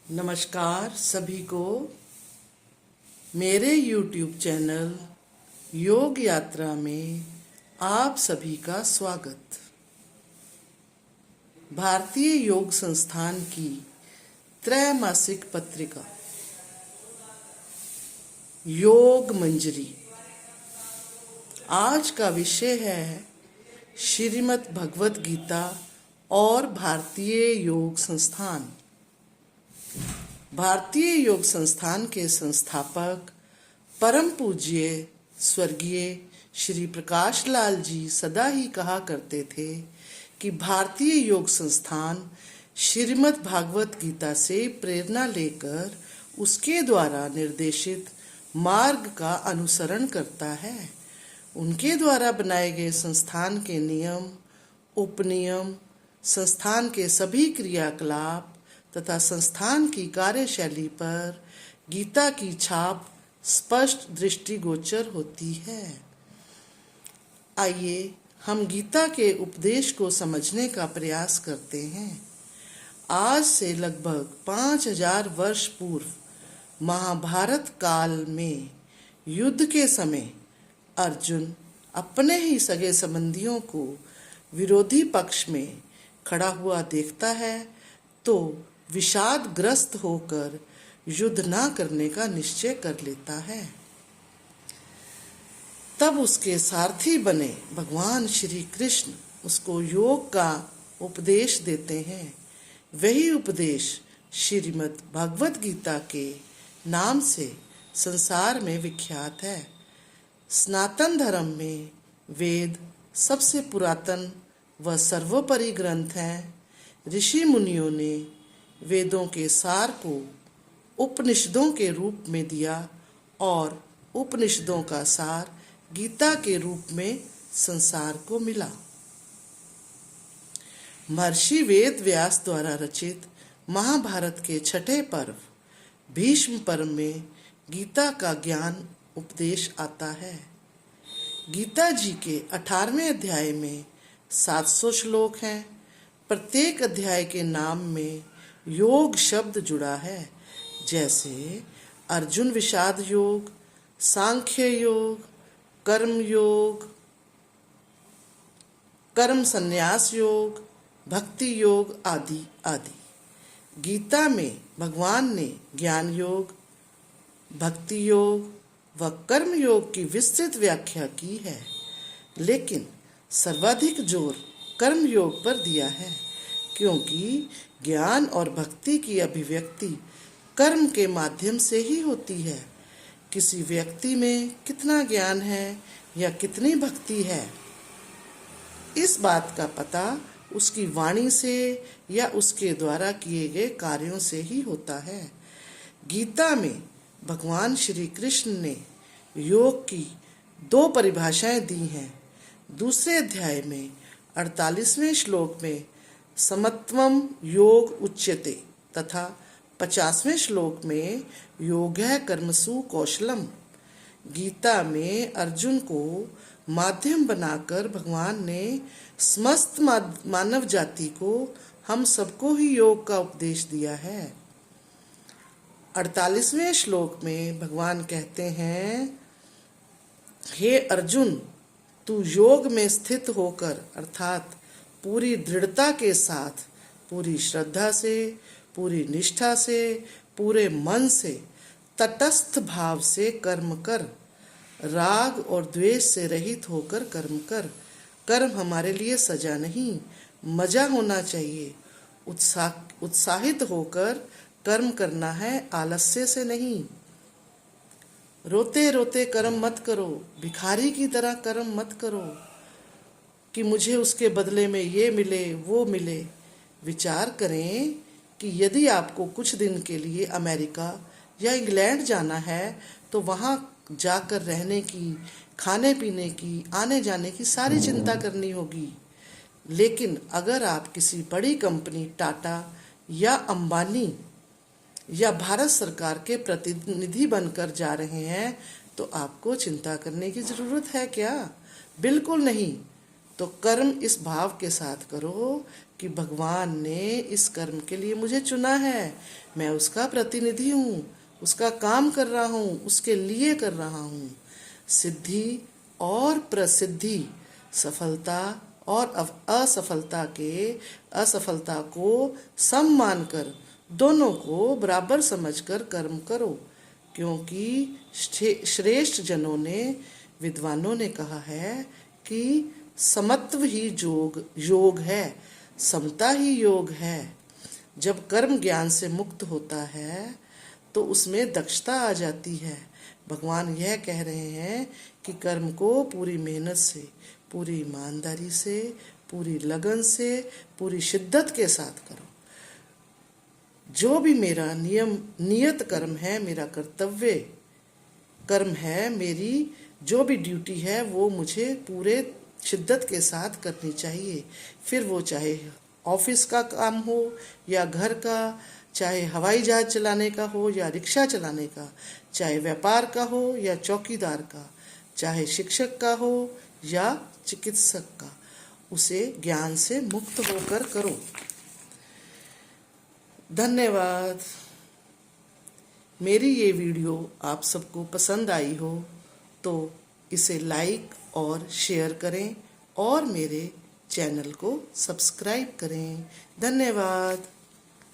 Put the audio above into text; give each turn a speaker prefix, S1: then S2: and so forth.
S1: नमस्कार सभी को मेरे YouTube चैनल योग यात्रा में आप सभी का स्वागत। भारतीय योग संस्थान की त्रैमासिक पत्रिका योग मंजरी। आज का विषय है श्रीमद् भगवत गीता और भारतीय योग संस्थान। भारतीय योग संस्थान के संस्थापक परम पूज्य स्वर्गीय श्री प्रकाश लाल जी सदा ही कहा करते थे कि भारतीय योग संस्थान श्रीमद् भागवत गीता से प्रेरणा लेकर उसके द्वारा निर्देशित मार्ग का अनुसरण करता है। उनके द्वारा बनाए गए संस्थान के नियम, उपनियम, संस्थान के सभी क्रियाकलाप तथा संस्थान की कार्यशैली पर गीता की छाप स्पष्ट दृष्टिगोचर होती है। आइए हम गीता के उपदेश को समझने का प्रयास करते हैं। आज से लगभग 5000 वर्ष पूर्व महाभारत काल में युद्ध के समय अर्जुन अपने ही सगे संबंधियों को विरोधी पक्ष में खड़ा हुआ देखता है तो विषादग्रस्त होकर युद्ध ना करने का निश्चय कर लेता है। तब उसके सारथी बने भगवान श्री कृष्ण उसको योग का उपदेश देते हैं। वही उपदेश श्रीमद् भगवत गीता के नाम से संसार में विख्यात है। सनातन धर्म में वेद सबसे पुरातन व सर्वोपरि ग्रंथ हैं। ऋषि मुनियों ने वेदों के सार को उपनिषदों के रूप में दिया और उपनिषदों का सार गीता के रूप में संसार को मिला। महर्षि वेद व्यास द्वारा रचित महाभारत के छठे पर्व भीष्म पर्व में गीता का ज्ञान उपदेश आता है। गीता जी के 18वें अध्याय में 700 श्लोक हैं। प्रत्येक अध्याय के नाम में योग शब्द जुड़ा है, जैसे अर्जुन विषाद योग, सांख्य योग, कर्म योग, कर्म संन्यास योग, भक्ति योग आदि आदि। गीता में भगवान ने ज्ञान योग, भक्ति योग व कर्म योग की विस्तृत व्याख्या की है, लेकिन सर्वाधिक जोर कर्म योग पर दिया है, क्योंकि ज्ञान और भक्ति की अभिव्यक्ति कर्म के माध्यम से ही होती है। किसी व्यक्ति में कितना ज्ञान है या कितनी भक्ति है, इस बात का पता उसकी वाणी से या उसके द्वारा किए गए कार्यों से ही होता है। गीता में भगवान श्री कृष्ण ने योग की 2 परिभाषाएं दी हैं। दूसरे अध्याय में 48वें श्लोक में समत्वम योग उच्यते तथा 50वें श्लोक में योगः कर्मसु कौशलम। गीता में अर्जुन को माध्यम बनाकर भगवान ने समस्त मानव जाति को, हम सबको ही योग का उपदेश दिया है। 48वें श्लोक में भगवान कहते हैं, हे अर्जुन, तू योग में स्थित होकर अर्थात पूरी दृढ़ता के साथ, पूरी श्रद्धा से, पूरी निष्ठा से, पूरे मन से, तटस्थ भाव से कर्म कर। राग और द्वेष से रहित होकर कर्म कर। कर्म हमारे लिए सजा नहीं, मजा होना चाहिए। उत्साहित होकर कर्म करना है, आलस्य से नहीं। रोते रोते कर्म मत करो, भिखारी की तरह कर्म मत करो कि मुझे उसके बदले में ये मिले वो मिले। विचार करें कि यदि आपको कुछ दिन के लिए अमेरिका या इंग्लैंड जाना है तो वहाँ जाकर रहने की, खाने पीने की, आने जाने की सारी चिंता करनी होगी। लेकिन अगर आप किसी बड़ी कंपनी टाटा या अंबानी या भारत सरकार के प्रतिनिधि बनकर जा रहे हैं तो आपको चिंता करने की ज़रूरत है क्या? बिल्कुल नहीं। तो कर्म इस भाव के साथ करो कि भगवान ने इस कर्म के लिए मुझे चुना है, मैं उसका प्रतिनिधि हूँ, उसका काम कर रहा हूँ, उसके लिए कर रहा हूँ। सिद्धि और प्रसिद्धि, सफलता और असफलता को सम मानकर दोनों को बराबर समझकर कर्म करो, क्योंकि श्रेष्ठ जनों ने, विद्वानों ने कहा है कि समत्व ही योग है, समता ही योग है। जब कर्म ज्ञान से मुक्त होता है तो उसमें दक्षता आ जाती है। भगवान यह कह रहे हैं कि कर्म को पूरी मेहनत से, पूरी ईमानदारी से, पूरी लगन से, पूरी शिद्दत के साथ करो। जो भी मेरा नियत कर्म है, मेरा कर्तव्य कर्म है, मेरी जो भी ड्यूटी है वो मुझे पूरे शिद्दत के साथ करनी चाहिए। फिर वो चाहे ऑफिस का काम हो या घर का, चाहे हवाई जहाज चलाने का हो या रिक्शा चलाने का, चाहे व्यापार का हो या चौकीदार का, चाहे शिक्षक का हो या चिकित्सक का, उसे ज्ञान से मुक्त होकर करो। धन्यवाद। मेरी ये वीडियो आप सबको पसंद आई हो तो इसे लाइक और शेयर करें और मेरे चैनल को सब्सक्राइब करें। धन्यवाद।